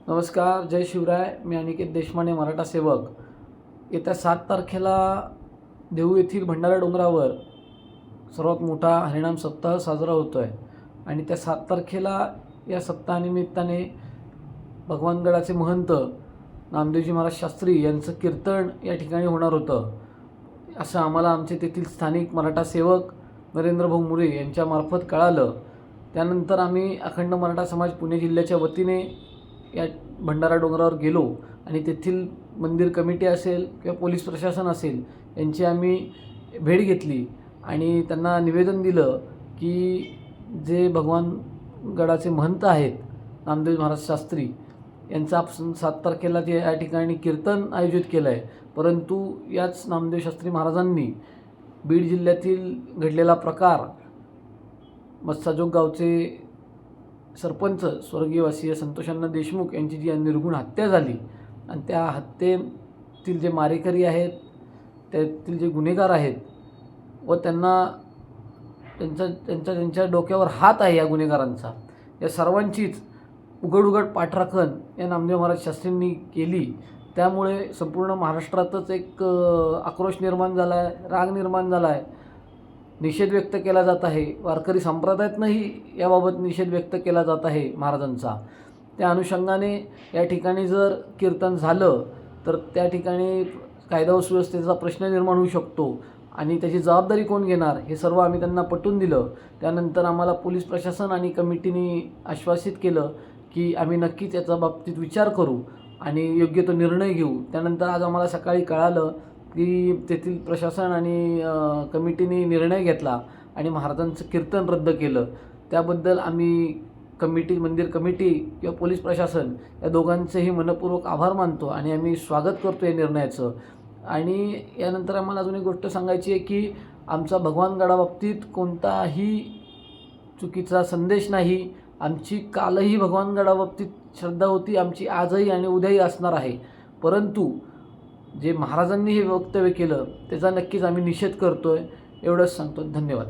नमस्कार, जय शिवराय. मी अनिकेत देशमाने, मराठा सेवक. येत्या 7 तारखेला देहू येथील भंडारा डोंगरावर सर्वात मोठा हरिनाम सप्ताह साजरा होतो आहे आणि त्या 7 तारखेला या सप्ताहानिमित्ताने भगवानगडाचे महंत नामदेवजी महाराज शास्त्री यांचं कीर्तन या ठिकाणी होणार होतं, असं आम्हाला आमचे तेथील स्थानिक मराठा सेवक नरेंद्र भाऊ मुरे यांच्यामार्फत कळालं. त्यानंतर आम्ही अखंड मराठा समाज पुणे जिल्ह्याच्या वतीने या भंडारा डोंगरावर गेलो आणि तेथील मंदिर कमिटी असेल किंवा पोलीस प्रशासन असेल यांची आम्ही भेट घेतली आणि त्यांना निवेदन दिलं की जे भगवानगडाचे महंत आहेत नामदेव महाराज शास्त्री यांचं आपण 7 तारखेला जे या ठिकाणी कीर्तन आयोजित केलं आहे, परंतु याच नामदेव शास्त्री महाराजांनी बीड जिल्ह्यातील घडलेला प्रकार, मत्साजोग गावचे सरपंच स्वर्गीयवासीय संतोषांना देशमुख यांची जी निर्घुण हत्या झाली आणि त्या हत्येतील जे मारेकरी आहेत, त्यातील जे गुन्हेगार आहेत व त्यांच्या डोक्यावर हात आहे या गुन्हेगारांचा, या सर्वांचीच उघड पाठराखण या नामदेव महाराज शास्त्रींनी केली. त्यामुळे संपूर्ण महाराष्ट्रातच एक आक्रोश निर्माण झाला आहे, राग निर्माण झाला आहे, निषेध व्यक्त केला जात आहे. वारकरी संप्रदायातनंही याबाबत निषेध व्यक्त केला जात आहे महाराजांचा. त्या अनुषंगाने या ठिकाणी जर कीर्तन झालं तर त्या ठिकाणी कायदा व सुव्यवस्थेचा प्रश्न निर्माण होऊ शकतो आणि त्याची जबाबदारी कोण घेणार हे सर्व आम्ही त्यांना पटवून दिलं. त्यानंतर आम्हाला पोलीस प्रशासन आणि कमिटीने आश्वासित केलं की आम्ही नक्कीच याचा बाबतीत विचार करू आणि योग्य तो निर्णय घेऊ. त्यानंतर आज आम्हाला सकाळी कळालं की तेथील प्रशासन आणि कमिटीने निर्णय घेतला आणि महाराजांचं कीर्तन रद्द केलं. त्याबद्दल आम्ही मंदिर कमिटी किंवा पोलीस प्रशासन या दोघांचेही मनपूर्वक आभार मानतो आणि आम्ही स्वागत करतो या निर्णयाचं. आणि यानंतर आम्हाला अजून एक गोष्ट सांगायची आहे की आमचा भगवानगडाबाबतीत कोणताही चुकीचा संदेश नाही. आमची कालही भगवानगडाबाबतीत श्रद्धा होती, आमची आजही आणि उद्याही असणार आहे. परंतु जे महाराजांनी हे वक्तव्य केलं त्याचा नक्कीच आम्ही निषेध करतो आहे, एवढंच सांगतो. धन्यवाद.